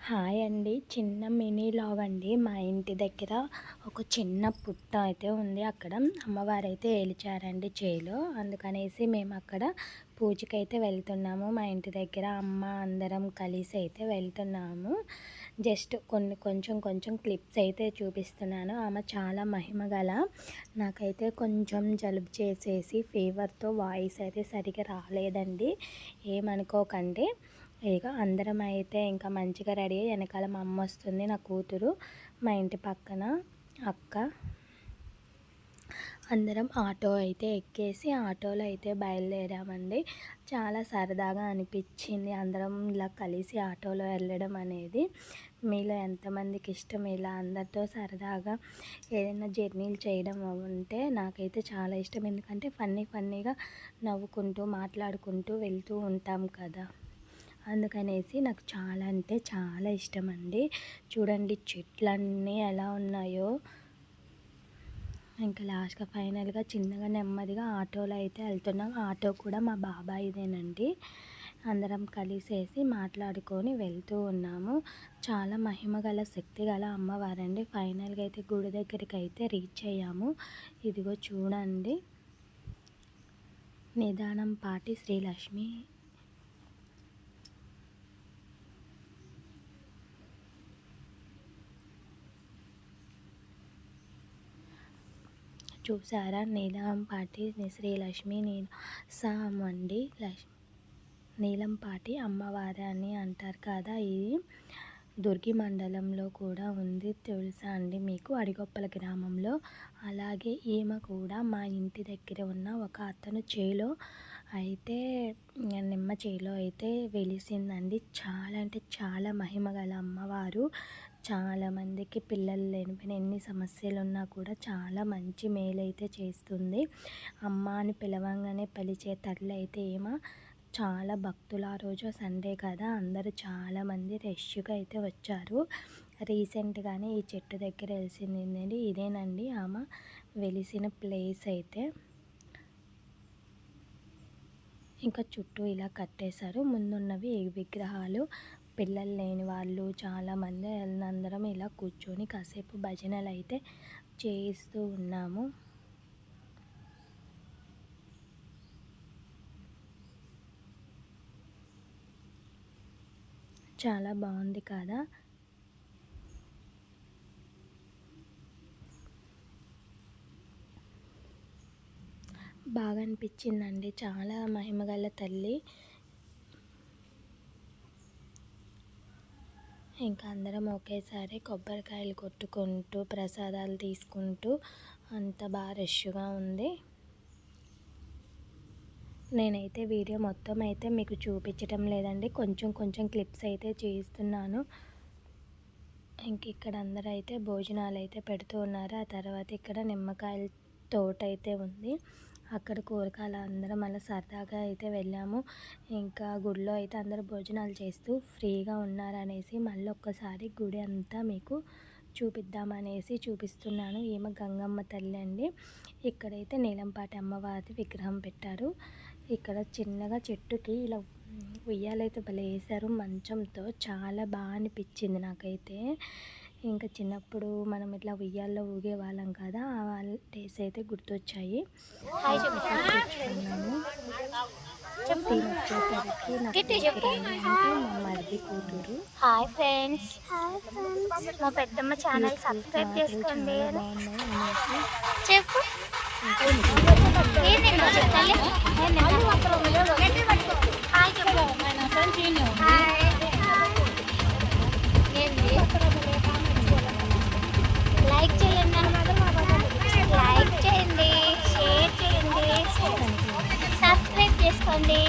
Hi అండి. చిన్న mini log అండి. మా ఇంటి దగ్గర ఒక చిన్న పుట్ట అయితే ఉంది. అక్కడ అమ్మవారైతే ఏలిచారండి చేలో. అందుకనేసి మేము అక్కడ పూజకైతే వెళ్తున్నాము. మా ఇంటి దగ్గర అమ్మ అందరం కలిసి అయితే వెళ్తున్నాము. జస్ట్ కొంచెం క్లిప్స్ అయితే చూపిస్తున్నాను. ఆమె చాలా మహిమ గల. నాకైతే కొంచెం జలుబు చేసేసి ఫీవర్తో వాయిస్ అయితే సరిగా రాలేదండి, ఏమనుకోకండి. ఇక అందరం అయితే ఇంకా మంచిగా రెడీ అయ్యి వెనకాల మా అమ్మ వస్తుంది, నా కూతురు, మా ఇంటి పక్కన అక్క, అందరం ఆటో అయితే ఎక్కేసి ఆటోలో అయితే బయలుదేరామండి. చాలా సరదాగా అనిపించింది అందరం ఇలా కలిసి ఆటోలో వెళ్ళడం అనేది. మీలో ఎంతమందికి ఇష్టం ఇలా అందరితో సరదాగా ఏదైనా జర్నీలు చేయడం ఉంటే? నాకైతే చాలా ఇష్టం, ఎందుకంటే ఫన్నీగా నవ్వుకుంటూ మాట్లాడుకుంటూ వెళ్తూ ఉంటాం కదా, అందుకనేసి నాకు చాలా అంటే చాలా ఇష్టం అండి. చూడండి చెట్లన్నీ ఎలా ఉన్నాయో. ఇంకా లాస్ట్గా ఫైనల్గా చిన్నగా నెమ్మదిగా ఆటోలో అయితే వెళ్తున్నాం. ఆటో కూడా మా బాబాయిదేనండి. అందరం కలిసేసి మాట్లాడుకొని వెళ్తూ ఉన్నాము. చాలా మహిమ గల శక్తి గల అమ్మవారండి. ఫైనల్గా అయితే గుడి దగ్గరికి అయితే రీచ్ అయ్యాము. ఇదిగో చూడండి, నిదానంపాటి శ్రీలక్ష్మి చూసారా, నీలంపాటి శ్రీలక్ష్మి అండి. నీలంపాటి అమ్మవారి అని అంటారు కదా. ఇది దుర్గి మండలంలో కూడా ఉంది, తెలుసా అండి మీకు? అడిగొప్పల గ్రామంలో. అలాగే ఈమె కూడా మా ఇంటి దగ్గర ఉన్న ఒక అతను చేలో అయితే నిమ్మ చేలో అయితే వెలిసిందండి. చాలా అంటే చాలా మహిమ గల అమ్మవారు. చాలామందికి పిల్లలు లేనిపోయిన ఎన్ని సమస్యలు ఉన్నా కూడా చాలా మంచి మేలైతే చేస్తుంది. అమ్మ అని పిలవంగానే పలిచే తల్లి అయితే ఏమో. చాలా భక్తులు ఆ రోజు సండే కదా, అందరూ చాలామంది రష్గా అయితే వచ్చారు. రీసెంట్గానే ఈ చెట్టు దగ్గర వెలిసింది. ఇదేనండి ఆమె వెలిసిన ప్లేస్ అయితే. ఇంకా చుట్టూ ఇలా కట్టేశారు. ముందున్నవి విగ్రహాలు. పిల్లలు లేని వాళ్ళు చాలామంది అందరం ఇలా కూర్చొని కాసేపు భజనలు అయితే చేస్తూ ఉన్నాము. చాలా బాగుంది కదా. బాగా అనిపించిందండి. చాలా మహిమగల తల్లి. ఇంకా అందరం ఒకేసారి కొబ్బరికాయలు కొట్టుకుంటూ ప్రసాదాలు తీసుకుంటూ అంత బాగా రష్గా ఉంది. నేనైతే వీడియో మొత్తం అయితే మీకు చూపించడం లేదండి, కొంచెం క్లిప్స్ అయితే చేస్తున్నాను. ఇంక ఇక్కడ అందరూ అయితే భోజనాలు అయితే పెడుతూ ఉన్నారు. ఆ తర్వాత ఇక్కడ నిమ్మకాయల తోట అయితే ఉంది. అక్కడ కూరగాయలు అందరం అలా సరదాగా అయితే వెళ్ళాము. ఇంకా గుడిలో అయితే అందరూ భోజనాలు చేస్తూ ఫ్రీగా ఉన్నారనేసి మళ్ళీ ఒక్కసారి గుడి అంతా మీకు చూపిద్దామనేసి చూపిస్తున్నాను. ఈమె గంగమ్మ తల్లి అండి. ఇక్కడైతే నీలంపాటి అమ్మవారి విగ్రహం పెట్టారు. ఇక్కడ చిన్నగా చెట్టుకి ఇలా ఉయ్యాలైతే భలే వేశారు మంచంతో. చాలా బాగా అనిపించింది నాకైతే. ఇంకా చిన్నప్పుడు మనం ఇట్లా ఉయ్యాల్లో ఊగే వాళ్ళం కదా, ఆ వాళ్ళ డేస్ అయితే గుర్తొచ్చాయి. మా మరిది కూతురు. హాయ్ ఫ్రెండ్స్, మా పెద్దమ్మ ఛానల్ సబ్స్క్రైబ్ చేసుకోండి. చెప్పు లైక్ చేయండి, లైక్ చేయండి, షేర్ చేయండి, సబ్స్క్రైబ్ చేసుకోండి.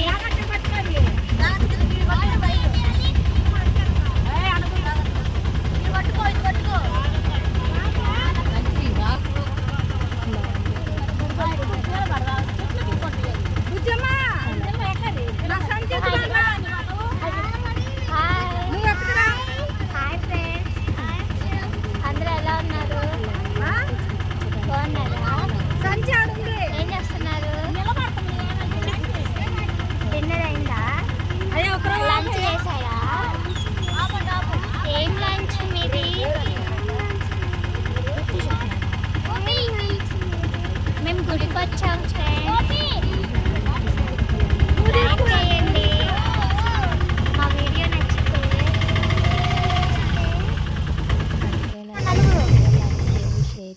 గుడికి వచ్చాం ఫ్రెండ్స్. లైక్ చేయండి మా వీడియో నచ్చితే. షేర్